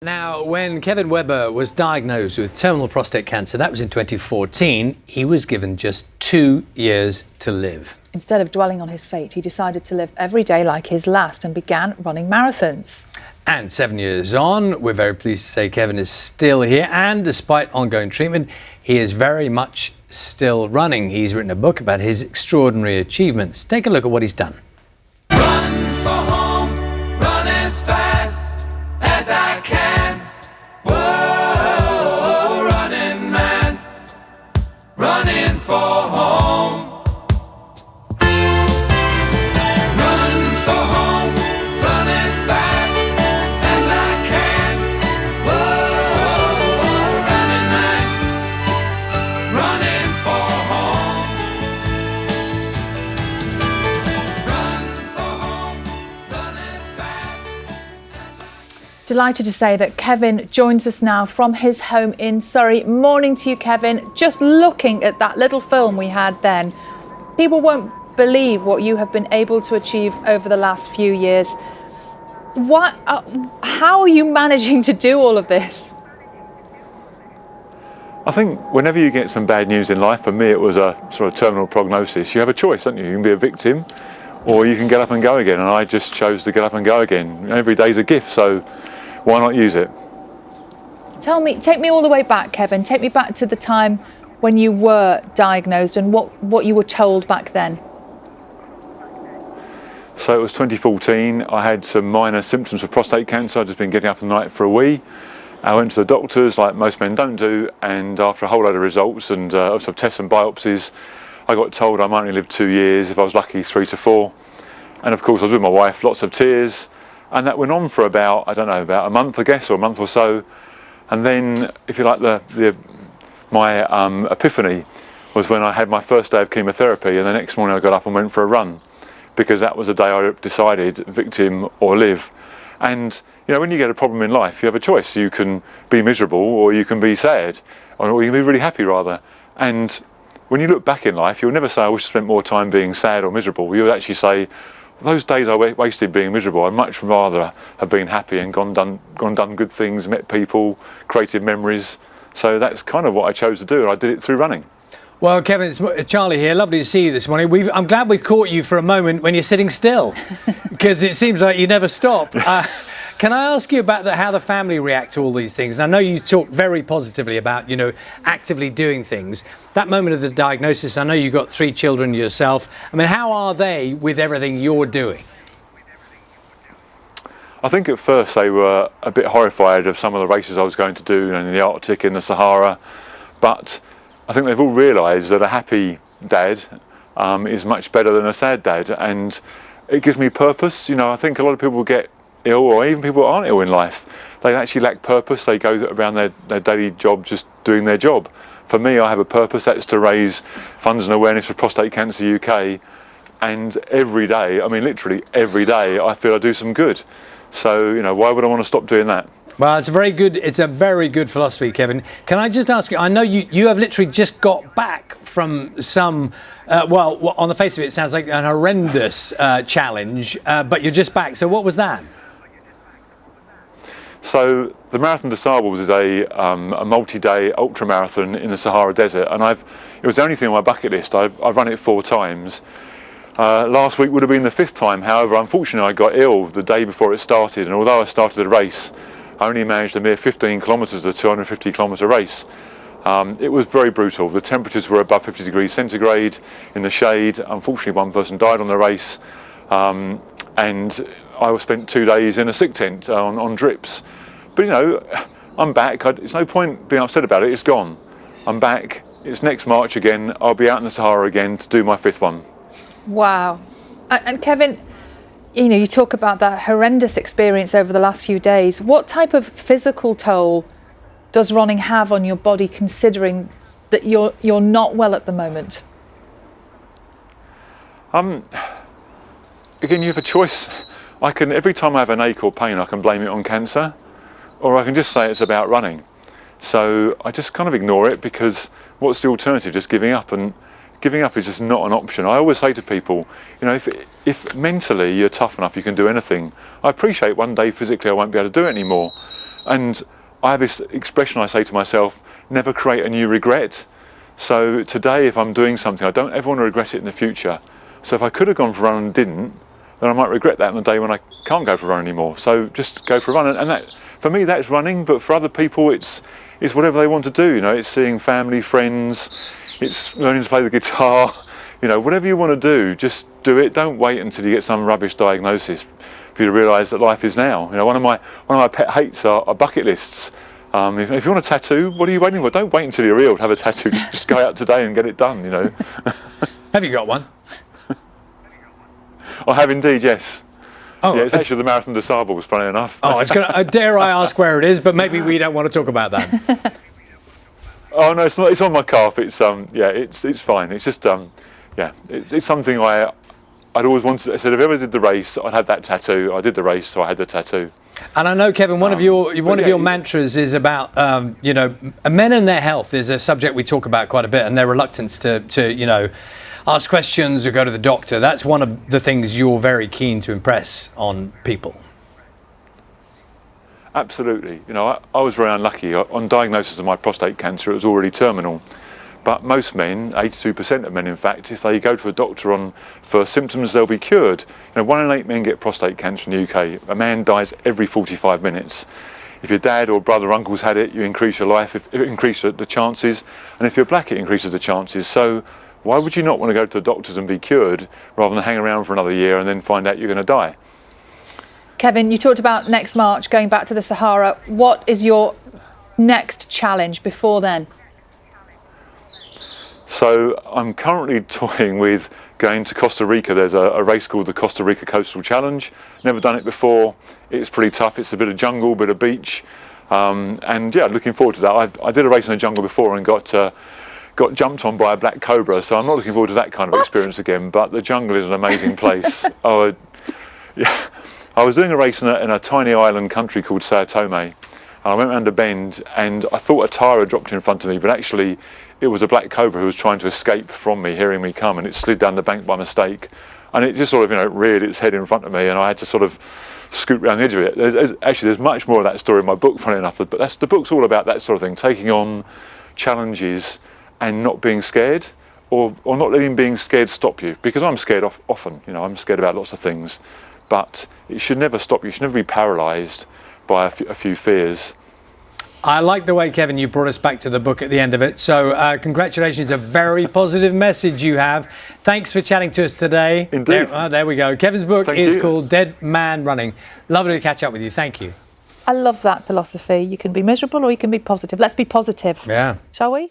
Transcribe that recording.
Now, when Kevin Webber was diagnosed with terminal prostate cancer, that was in 2014, he was given just 2 years to live. Instead of dwelling on his fate, he decided to live every day like his last and began running marathons. And 7 years on, we're very pleased to say Kevin is still here, and despite ongoing treatment, he is very much still running. He's written a book about his extraordinary achievements. Take a look at what he's done. Run for home, run as fast as I can. Whoa, running man, running for home. Run for home, run as fast as I can. Whoa, running man, running for home. Run for home, run as fast. Delighted to say that Kevin joins us now from his home in Surrey. Morning to you, Kevin. Just looking at that little film we had then, people won't believe what you have been able to achieve over the last few years. How are you managing to do all of this? I think whenever you get some bad news in life, for me it was a sort of terminal prognosis, you have a choice, don't you? You can be a victim or you can get up and go again, and I just chose to get up and go again. Every day's a gift, so why not use it? Take me all the way back, Kevin. Take me back to the time when you were diagnosed and what you were told back then. So it was 2014, I had some minor symptoms of prostate cancer. I'd just been getting up at night for a wee. I went to the doctors, like most men don't do, and after a whole load of results and of tests and biopsies, I got told I might only live 2 years, if I was lucky 3 to 4. And of course I was with my wife, lots of tears, and that went on for about, I don't know, about a month I guess, or a month or so. And then, if you like, my epiphany was when I had my first day of chemotherapy, and the next morning I got up and went for a run, because that was the day I decided, victim or live. And you know, when you get a problem in life, you have a choice. You can be miserable, or you can be sad, or you can be really happy rather. And when you look back in life, you'll never say, I wish I spent more time being sad or miserable. You'll actually say, those days I wasted being miserable, I'd much rather have been happy and gone done good things, met people, created memories. So that's kind of what I chose to do, and I did it through running. Well, Kevin, it's Charlie here. Lovely to see you this morning. I'm glad we've caught you for a moment when you're sitting still, because it seems like you never stop. Can I ask you about how the family react to all these things? And I know you talk very positively about, actively doing things. That moment of the diagnosis, I know you've got 3 children yourself. I mean, how are they with everything you're doing? I think at first they were a bit horrified of some of the races I was going to do in the Arctic, in the Sahara, but I think they've all realised that a happy dad is much better than a sad dad, and it gives me purpose. I think a lot of people get ill, or even people who aren't ill in life, they actually lack purpose. They go around their daily job just doing their job. For me, I have a purpose. That's to raise funds and awareness for Prostate Cancer UK, and every day, I mean literally every day, I feel I do some good. So why would I want to stop doing that? Well, it's a very good philosophy, Kevin. Can I just ask you, I know you have literally just got back from some, on the face of it, it sounds like an horrendous challenge, but you're just back. So what was that? So the Marathon des Sables is a multi-day ultra marathon in the Sahara Desert, and it was the only thing on my bucket list. I've run it 4 times. Last week would have been the 5th time. However, unfortunately I got ill the day before it started, and although I started the race, I only managed a mere 15 kilometres of a 250 kilometre race. It was very brutal. The temperatures were above 50 degrees centigrade in the shade. Unfortunately, one person died on the race, and I spent 2 days in a sick tent on drips. But I'm back. It's no point being upset about it. It's gone. I'm back. It's next March again. I'll be out in the Sahara again to do my 5th one. Wow. And Kevin, you talk about that horrendous experience over the last few days. What type of physical toll does running have on your body, considering that you're not well at the moment? Again, you have a choice. Every time I have an ache or pain, I can blame it on cancer, or I can just say it's about running. So I just kind of ignore it, because what's the alternative? Just giving up? And giving up is just not an option. I always say to people, if mentally you're tough enough, you can do anything. I appreciate one day physically I won't be able to do it anymore, And I have this expression I say to myself, never create a new regret. So today, if I'm doing something, I don't ever want to regret it in the future. So if I could have gone for a run and didn't, then I might regret that on the day when I can't go for a run anymore. So just go for a run. And that, for me, that's running, but for other people, it's whatever they want to do. You know, it's seeing family, friends, it's learning to play the guitar. You know, whatever you want to do, just do it. Don't wait until you get some rubbish diagnosis for you to realise that life is now. You know, one of my pet hates are bucket lists. If you want a tattoo, what are you waiting for? Don't wait until you're ill to have a tattoo. Just go out today and get it done. You know. Have you got one? I have indeed, yes. Oh, yeah, it's actually the Marathon des Sables, funny enough. Oh, dare I ask where it is? But maybe we don't want to talk about that. Oh no, it's not. It's on my calf. It's yeah, it's fine. It's just yeah, it's something I'd always wanted. I said if I ever did the race, I'd have that tattoo. I did the race, so I had the tattoo. And I know, Kevin, one of your mantras is about you know, men and their health is a subject we talk about quite a bit, and their reluctance to you know, ask questions or go to the doctor. That's one of the things you're very keen to impress on people. Absolutely. You know, I was very unlucky. On diagnosis of my prostate cancer, it was already terminal. But most men, 82% of men in fact, if they go to a doctor for symptoms, they'll be cured. You know, 1 in 8 men get prostate cancer in the UK. A man dies every 45 minutes. If your dad or brother or uncle's had it, you increase your life, it increases the chances. And if you're black, it increases the chances. So why would you not want to go to the doctors and be cured rather than hang around for another year and then find out you're going to die? Kevin, you talked about next March going back to the Sahara. What is your next challenge before then? So I'm currently toying with going to Costa Rica. There's a race called the Costa Rica Coastal Challenge. Never done it before. It's pretty tough. It's a bit of jungle, bit of beach. And yeah, looking forward to that. I did a race in the jungle before and got jumped on by a black cobra, so I'm not looking forward to that kind of experience again. But the jungle is an amazing place. Yeah, I was doing a race in a tiny island country called Sao Tome, and I went around a bend, and I thought a tyre had dropped in front of me, but actually it was a black cobra who was trying to escape from me, hearing me come, and it slid down the bank by mistake, and it just sort of, you know, reared its head in front of me, and I had to sort of scoot around the edge of it. There's much more of that story in my book, funny enough, but the book's all about that sort of thing, taking on challenges and not being scared, or not letting being scared stop you, because I'm scared often. You know, I'm scared about lots of things, but it should never stop you. You should never be paralysed by a few fears. I like the way, Kevin, you brought us back to the book at the end of it. So congratulations, a very positive message you have. Thanks for chatting to us today. Indeed. There we go. Kevin's book is called Dead Man Running. Lovely to catch up with you. Thank you. I love that philosophy. You can be miserable or you can be positive. Let's be positive. Yeah. Shall we?